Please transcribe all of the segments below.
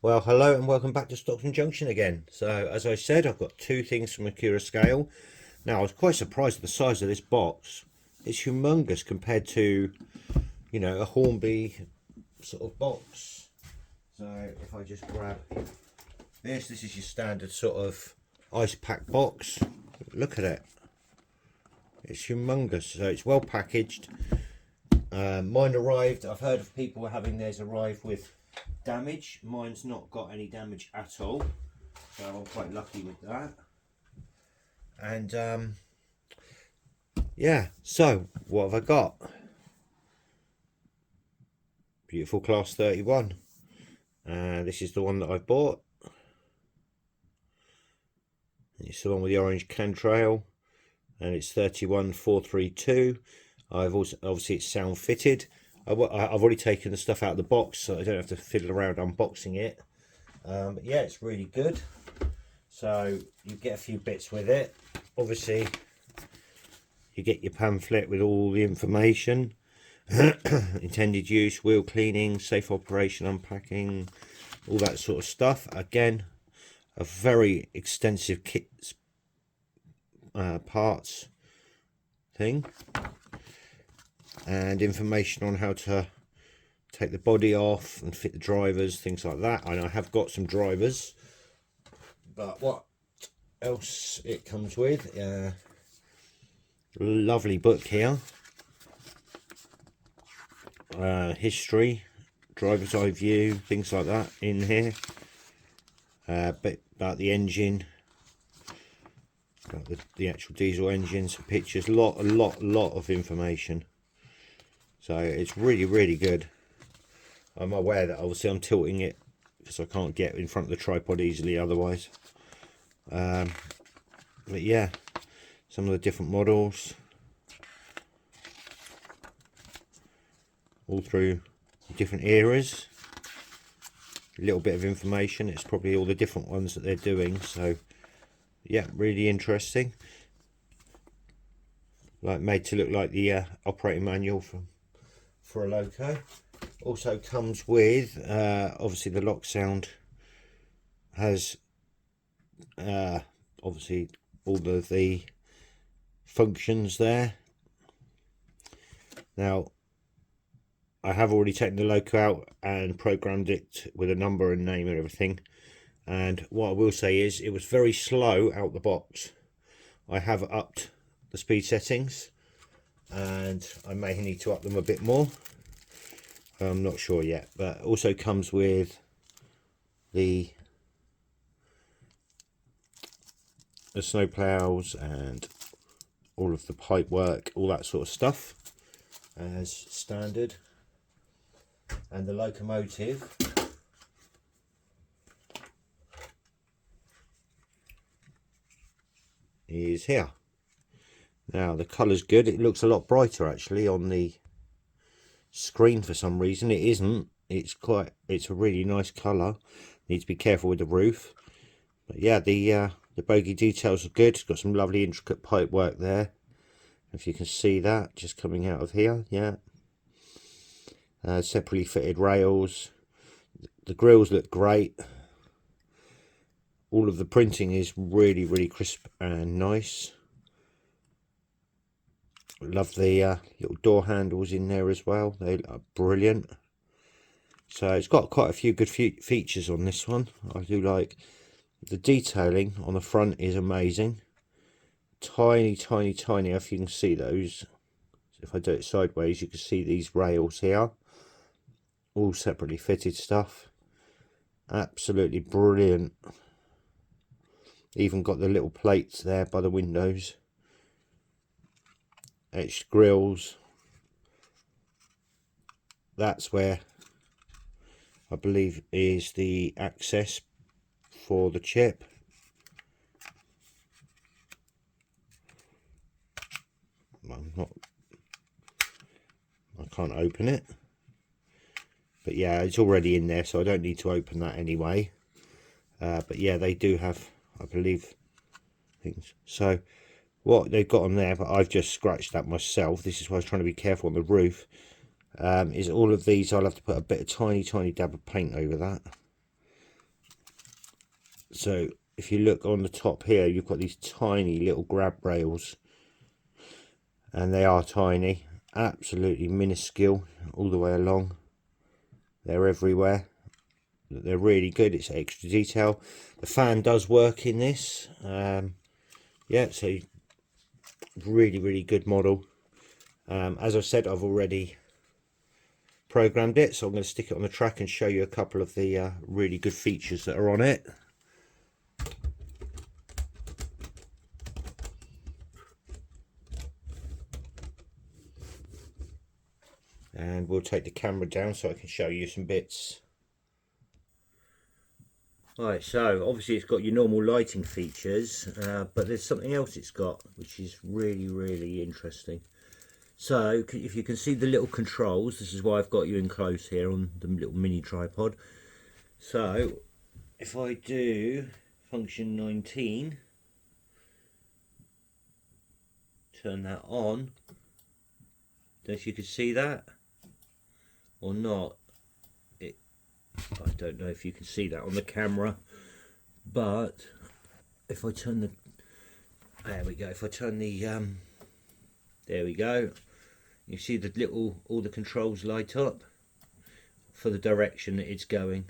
Well, hello and welcome back to Stockton Junction again. So, as I said, I've got two things from accurascale. Now, I was quite surprised at the size of this box. It's humongous compared to, a Hornby sort of box. So, if I just grab this is your standard sort of ice pack box. Look at it. It's humongous. So, it's well packaged. Mine arrived. I've heard of people having theirs arrive with damage. Mine's not got any damage at all, so I'm quite lucky with that. And yeah, so what have I got? Beautiful class 31. This is the one that I bought. It's the one with the orange cantrail, and it's 31432. I've also, obviously it's sound fitted. I've already taken the stuff out of the box, so I don't have to fiddle around unboxing it. But yeah, it's really good. So you get a few bits with it. Obviously, you get your pamphlet with all the information. Intended use, wheel cleaning, safe operation, unpacking, all that sort of stuff. Again, a very extensive kit parts thing. And information on how to take the body off and fit the drivers, things like that. And I have got some drivers, but what else it comes with? Lovely book here. History, driver's eye view, things like that in here. Bit about the engine, about the actual diesel engine, some pictures, a lot of information. So it's really good. I'm aware that obviously I'm tilting it because I can't get in front of the tripod easily otherwise. But yeah, some of the different models all through different eras. A little bit of information. It's probably all the different ones that they're doing. So yeah, really interesting. Like made to look like the operating manual for a loco. Also comes with obviously the lock sound has obviously all of the functions there. Now I have already taken the loco out and programmed it with a number and name and everything, and what I will say is it was very slow out the box. I have upped the speed settings and I may need to up them a bit more. I'm not sure yet, but also comes with the snow plows and all of the pipe work, all that sort of stuff as standard. And the locomotive is here. Now the colour's good. It looks a lot brighter actually on the screen for some reason. It isn't. It's a really nice colour. Need to be careful with the roof. But yeah, the bogie details are good. It's got some lovely intricate pipe work there. If you can see that just coming out of here, yeah. Separately fitted rails. The grills look great. All of the printing is really crisp and nice. Love the little door handles in there as well. They are brilliant. So it's got quite a few good features on this one. I do like the detailing on the front is amazing. Tiny if you can see those. If I do it sideways you can see these rails here. All separately fitted stuff. Absolutely brilliant. Even got the little plates there by the windows. Edged grills. That's where I believe is the access for the chip. I can't open it, but yeah, it's already in there, so I don't need to open that anyway. But yeah, they do have, I believe, things. So what they've got on there, but I've just scratched that myself. This is why I was trying to be careful on the roof. Is all of these I'll have to put a bit of tiny dab of paint over that. So if you look on the top here, you've got these tiny little grab rails, and they are tiny, absolutely minuscule all the way along. They're everywhere. They're really good. It's extra detail. The fan does work in this. Yeah, so really good model. As I said, I've already programmed it, so I'm going to stick it on the track and show you a couple of the really good features that are on it. And we'll take the camera down so I can show you some bits. Right, so obviously it's got your normal lighting features, but there's something else it's got which is really interesting. So if you can see the little controls, this is why I've got you in close here on the little mini tripod. So if I do function 19, turn that on, don't know if you can see that or not. I don't know if you can see that on the camera, but if I turn the, there we go, if I turn the, there we go, you see the little, all the controls light up for the direction that it's going.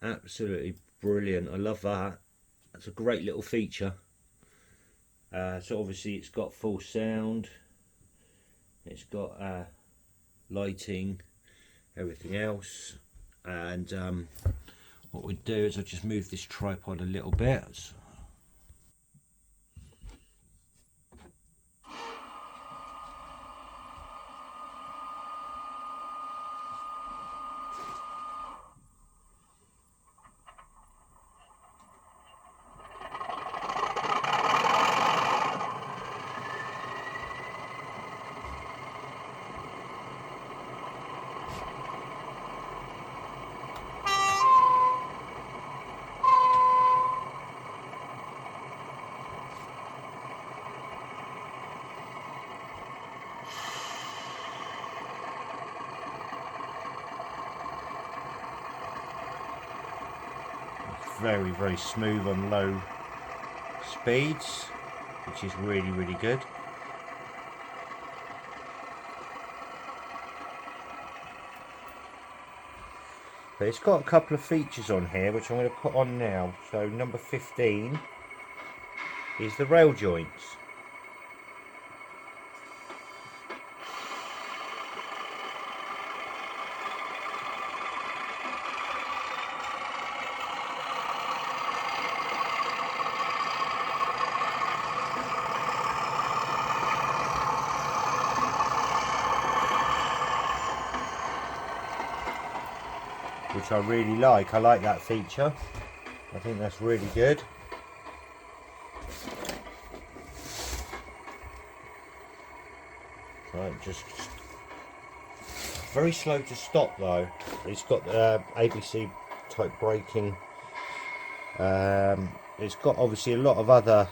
Absolutely brilliant. I love that. That's a great little feature. So obviously it's got full sound, it's got lighting, everything else. And what we do is I'll just move this tripod a little bit. Very smooth on low speeds, which is really good. But it's got a couple of features on here which I'm going to put on now. So number 15 is the rail joints. Which I really like. I like that feature. I think that's really good. Right, just very slow to stop though. It's got ABC type braking. It's got obviously a lot of other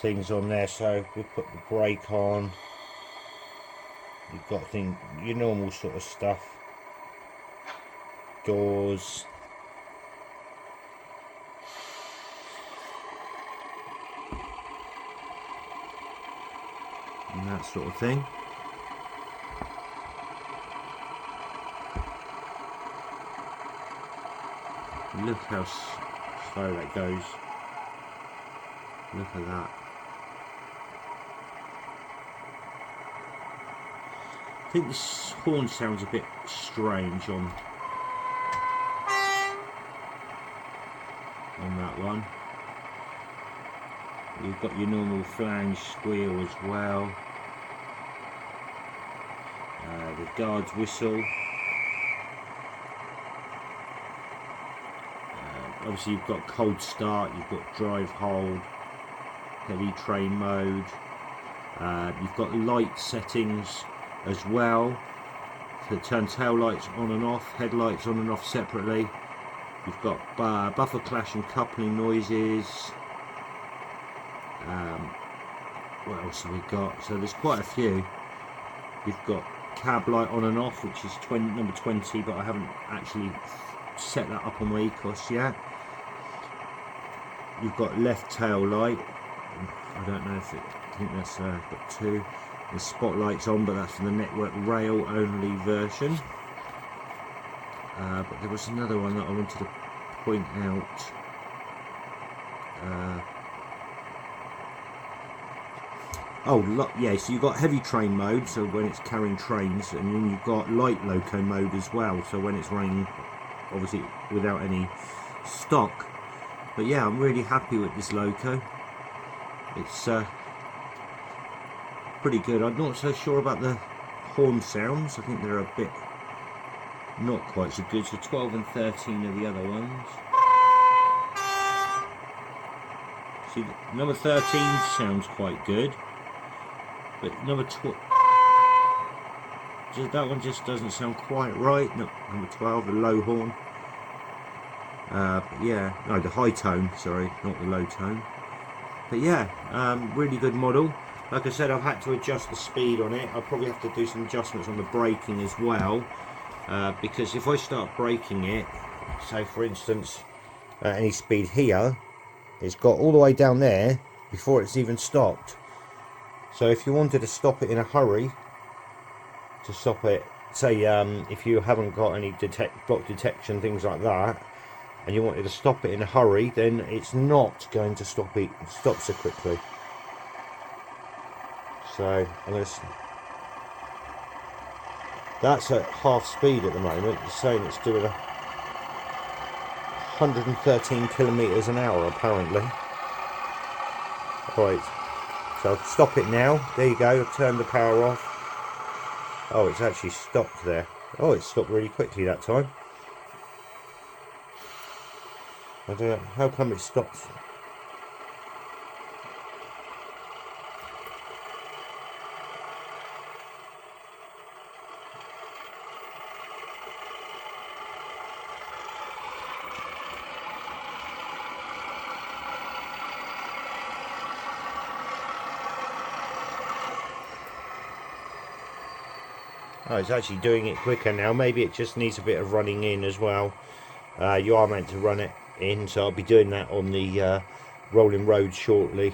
things on there. So we'll put the brake on. You've got your normal sort of stuff. Doors, and that sort of thing. Look how slow that goes. Look at that. I think this horn sounds a bit strange on that one. You've got your normal flange squeal as well. The guard's whistle. Obviously you've got cold start, you've got drive hold, heavy train mode. You've got light settings as well. So turn tail lights on and off, headlights on and off separately. You've got buffer clash and coupling noises. What else have we got? So there's quite a few. You've got cab light on and off, which is number 20, but I haven't actually set that up on my Ecos yet. you've got left tail light. I don't know if it, I think that's got two. The spotlight's on, but that's for the network rail only version. But there was another one that I wanted to point out. Yeah, so you've got heavy train mode, so when it's carrying trains, and then you've got light loco mode as well, so when it's running, obviously without any stock. But yeah, I'm really happy with this loco. It's pretty good. I'm not so sure about the horn sounds. I think they're a bit not quite so good. So 12 and 13 are the other ones. See, number 13 sounds quite good, but number 12, that one just doesn't sound quite right. No, number 12, the low horn. Yeah, no, the high tone, sorry, not the low tone. But yeah, really good model. Like I said, I've had to adjust the speed on it. I'll probably have to do some adjustments on the braking as well, because if I start braking it, say for instance, at any speed here, it's got all the way down there before it's even stopped. So if you wanted to stop it in a hurry, to stop it, say if you haven't got any block detection, things like that, and you wanted to stop it in a hurry, then it's not going to stop so quickly. So that's at half speed at the moment. It's saying it's doing 113 kilometers an hour apparently. Right, so I'll stop it now. There you go, I've turned the power off. Oh, it's actually stopped there. Oh, it stopped really quickly that time. I don't know, how come it stopped? Oh, it's actually doing it quicker now. Maybe it just needs a bit of running in as well. You are meant to run it in, so I'll be doing that on the rolling road shortly.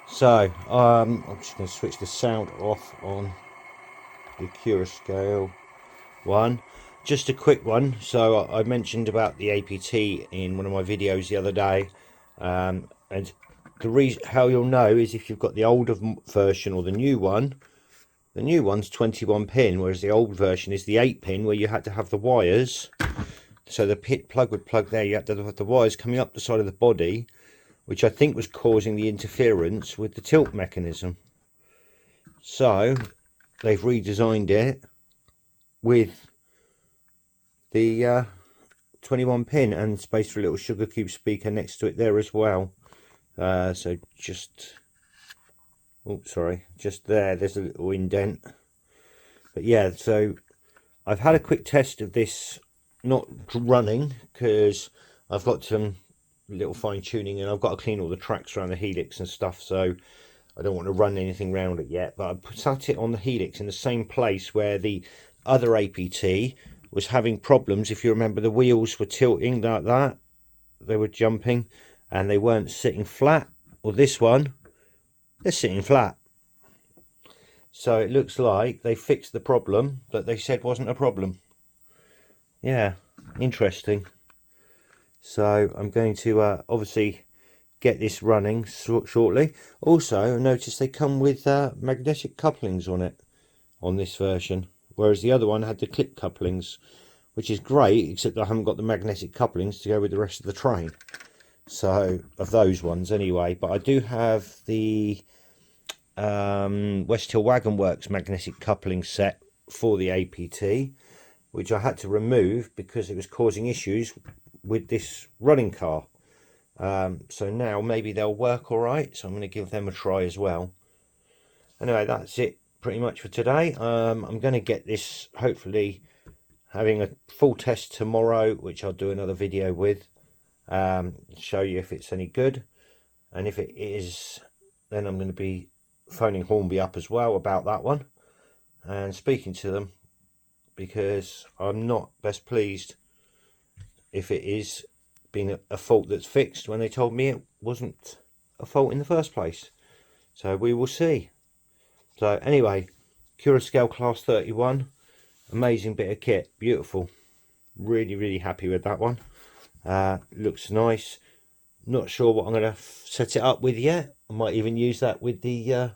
So I'm just going to switch the sound off on the accurascale one. Just a quick one. So I mentioned about the APT in one of my videos the other day, and the reason how you'll know is if you've got the older version or the new one. The new one's 21 pin, whereas the old version is the 8 pin, where you had to have the wires. So the pit plug would plug there. You had to have the wires coming up the side of the body, which I think was causing the interference with the tilt mechanism. So they've redesigned it with the 21 pin and space for a little sugar cube speaker next to it there as well. So just... oh, sorry, just there's a little indent. But yeah, so I've had a quick test of this not running because I've got some little fine tuning and I've got to clean all the tracks around the helix and stuff, so I don't want to run anything around it yet. But I sat it on the helix in the same place where the other APT was having problems. If you remember, the wheels were tilting like that, they were jumping and they weren't sitting flat. Well, this one, they're sitting flat. So it looks like they fixed the problem that they said wasn't a problem. Yeah, interesting. So I'm going to obviously get this running shortly. Also, I noticed they come with magnetic couplings on it, on this version, whereas the other one had the clip couplings, which is great, except I haven't got the magnetic couplings to go with the rest of the train. So, of those ones anyway. But I do have the West Hill Wagon Works magnetic coupling set for the APT, which I had to remove because it was causing issues with this running car. So now maybe they'll work all right, so I'm going to give them a try as well. Anyway, that's it pretty much for today. I'm going to get this, hopefully having a full test tomorrow, which I'll do another video with, show you if it's any good, and if it is, then I'm going to be phoning Hornby up as well about that one and speaking to them, because I'm not best pleased if it is been a fault that's fixed when they told me it wasn't a fault in the first place. So we will see. So anyway, accurascale class 31, amazing bit of kit, beautiful. Really happy with that one. Looks nice. Not sure what I'm going to set it up with yet. I might even use that with the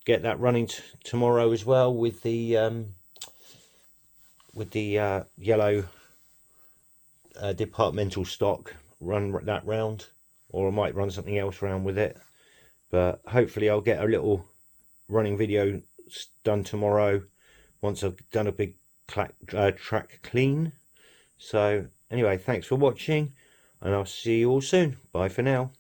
get that running tomorrow as well with the yellow departmental stock. Run that round, or I might run something else around with it. But hopefully I'll get a little running video done tomorrow once I've done a big track clean. So anyway, thanks for watching, and I'll see you all soon. Bye for now.